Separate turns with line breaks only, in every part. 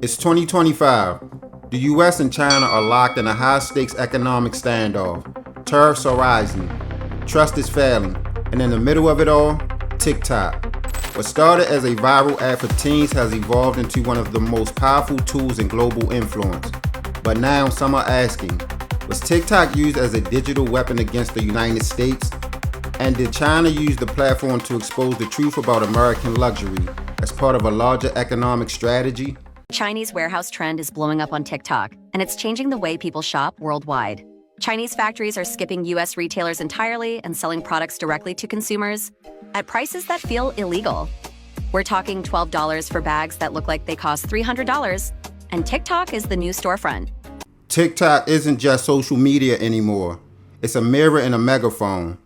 It's 2025. The US and China are locked in a high-stakes economic standoff. Tariffs are rising. Trust is failing. And in the middle of it all, TikTok. What started as a viral app for teens has evolved into one of the most powerful tools in global influence. But now some are asking, was TikTok used as a digital weapon against the United States? And did China use the platform to expose the truth about American luxury as part of a larger economic strategy?
Chinese warehouse trend is blowing up on TikTok, and it's changing the way people shop worldwide. Chinese factories are skipping US retailers entirely and selling products directly to consumers at prices that feel illegal. We're talking $12 for bags that look like they cost $300, and TikTok is the new storefront.
TikTok isn't just social media anymore. It's a mirror and a megaphone.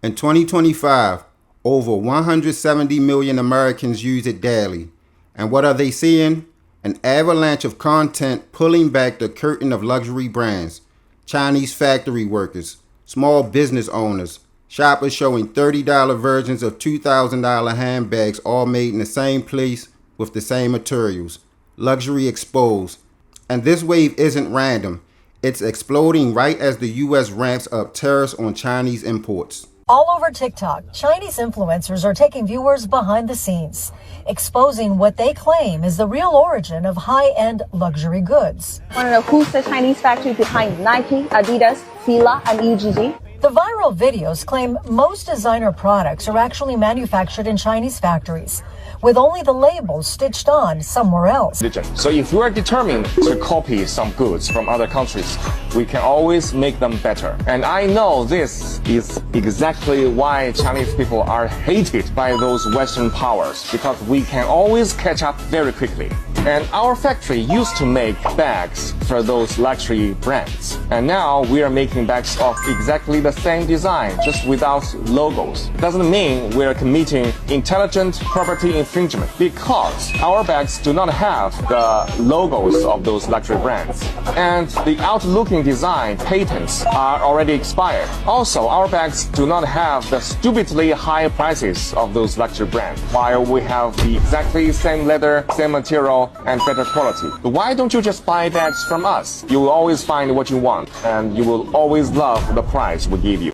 In 2025, over 170 million Americans use it daily. And what are they seeing? An avalanche of content pulling back the curtain of luxury brands, Chinese factory workers, small business owners, shoppers showing $30 versions of $2,000 handbags all made in the same place with the same materials. Luxury exposed. And this wave isn't random. It's exploding right as the US ramps up tariffs on Chinese imports.
All over TikTok, Chinese influencers are taking viewers behind the scenes, exposing what they claim is the real origin of high-end luxury goods.
Want to know who's the Chinese factory behind Nike, Adidas, Fila, and UGG?
The viral videos claim most designer products are actually manufactured in Chinese factories, with only the labels stitched on somewhere else.
So if we are determined to copy some goods from other countries, we can always make them better. And I know this is exactly why Chinese people are hated by those Western powers, because we can always catch up very quickly. And our factory used to make bags for those luxury brands. And now we are making bags of exactly the same design, just without logos. Doesn't mean we are committing intelligent property infringement, because our bags do not have the logos of those luxury brands. And the outlooking design patents are already expired. Also, our bags do not have the stupidly high prices of those luxury brands, while we have the exactly same leather, same material, and better quality. Why don't you just buy bags from us? You will always find what you want, and you will always love the price we give you.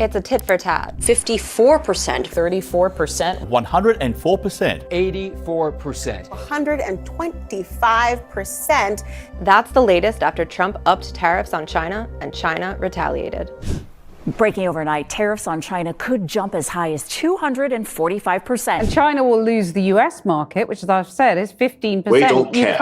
It's a tit for tat.
54%.
34%.
104%.
84%.
125%.
That's the latest after Trump upped tariffs on China and China retaliated.
Breaking overnight, tariffs on China could jump as high as 245%.
And China will lose the US market, which, as I've said, is 15%.
We don't care.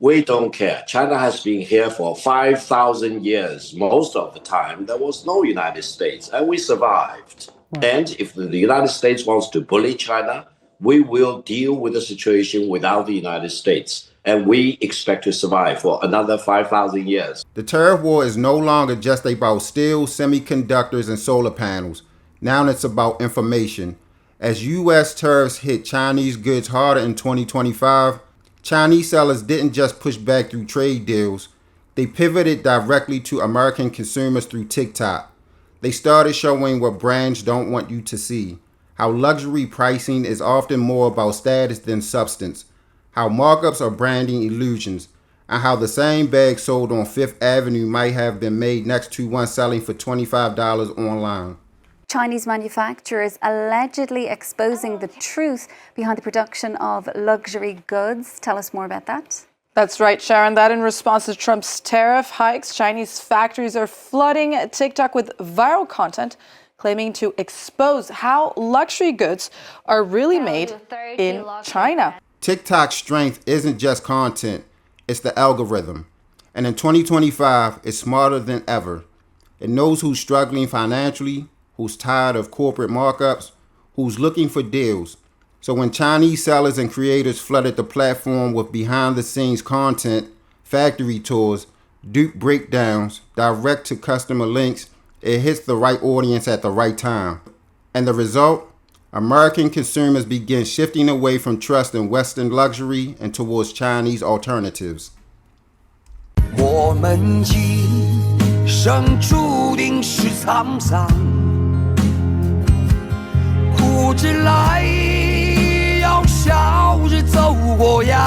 We don't care. China has been here for 5,000 years. Most of the time, there was no United States, and we survived. Right. And if the United States wants to bully China, we will deal with the situation without the United States. And we expect to survive for another 5,000 years.
The tariff war is no longer just about steel, semiconductors, and solar panels. Now it's about information. As U.S. tariffs hit Chinese goods harder in 2025, Chinese sellers didn't just push back through trade deals. They pivoted directly to American consumers through TikTok. They started showing what brands don't want you to see. How luxury pricing is often more about status than substance. How markups are branding illusions, and how the same bag sold on Fifth Avenue might have been made next to one selling for $25 online.
Chinese manufacturers allegedly exposing the truth behind the production of luxury goods. Tell us more about that.
That's right, Sharon. That in response to Trump's tariff hikes, Chinese factories are flooding TikTok with viral content claiming to expose how luxury goods are really made in China.
TikTok's strength isn't just content, it's the algorithm. And in 2025, it's smarter than ever. It knows who's struggling financially, who's tired of corporate markups, who's looking for deals. So when Chinese sellers and creators flooded the platform with behind-the-scenes content, factory tours, dupe breakdowns, direct-to-customer links, it hits the right audience at the right time. And the result? American consumers begin shifting away from trust in Western luxury and towards Chinese alternatives.
我们今生注定是沧桑，苦之来要笑着走过呀。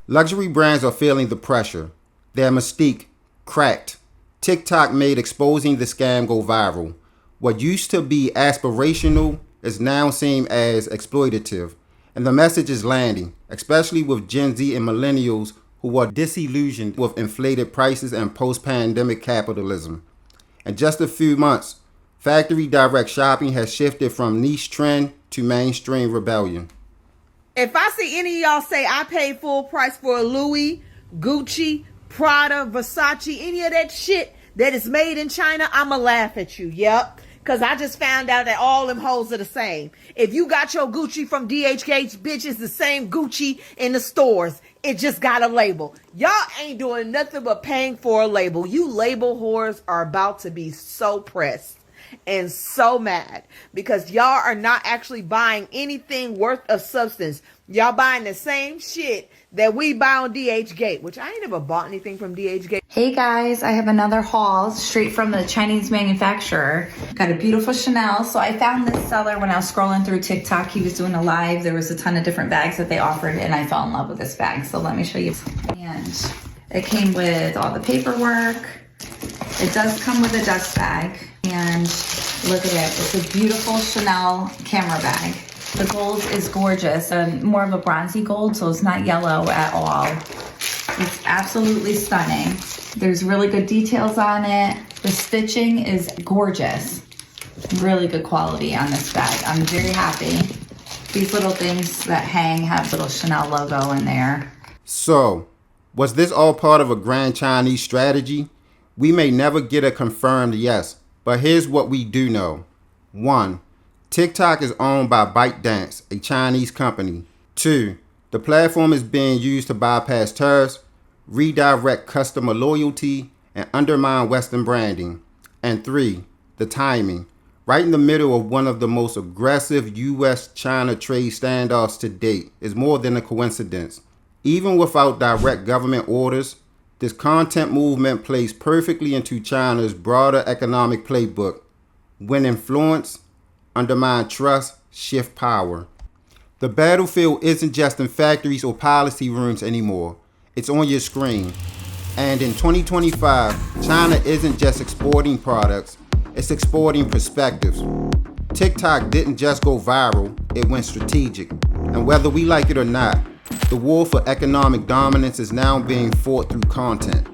Luxury brands are feeling the pressure. Their mystique cracked. TikTok made exposing the scam go viral. What used to be aspirational is now seen as exploitative. And the message is landing, especially with Gen Z and millennials who are disillusioned with inflated prices and post-pandemic capitalism. In just a few months, factory direct shopping has shifted from niche trend to mainstream rebellion.
If I see any of y'all say I paid full price for a Louis, Gucci, Prada, Versace, any of that shit that is made in China, I'ma laugh at you. Yep. Because I just found out that all them hoes are the same. If you got your Gucci from DHgate, bitch, it's the same Gucci in the stores. It just got a label. Y'all ain't doing nothing but paying for a label. You label whores are about to be so pressed and so mad because y'all are not actually buying anything worth of substance. Y'all buying the same shit that we buy on DHgate, which I ain't never bought anything from DHgate.
Hey guys, I have another haul straight from the Chinese manufacturer. Got a beautiful Chanel. So I found this seller when I was scrolling through TikTok. He was doing a live. There was a ton of different bags that they offered and I fell in love with this bag. So let me show you. And it came with all the paperwork. It does come with a dust bag. And look at it. It's a beautiful Chanel camera bag. The gold is gorgeous and more of a bronzy gold, so it's not yellow at all. It's absolutely stunning. There's really good details on it. The stitching is gorgeous. Really good quality on this bag. I'm very happy. These little things that hang have little Chanel logo in there.
So, was this all part of a grand Chinese strategy? We may never get a confirmed yes, but here's what we do know. 1. TikTok is owned by ByteDance, a Chinese company. 2. The platform is being used to bypass tariffs, redirect customer loyalty, and undermine Western branding. And 3. The timing. Right in the middle of one of the most aggressive U.S.-China trade standoffs to date is more than a coincidence. Even without direct government orders, this content movement plays perfectly into China's broader economic playbook. Win influence, undermine trust, shift power. The battlefield isn't just in factories or policy rooms anymore. It's on your screen. And in 2025, China isn't just exporting products, it's exporting perspectives. TikTok didn't just go viral, it went strategic. And whether we like it or not, the war for economic dominance is now being fought through content.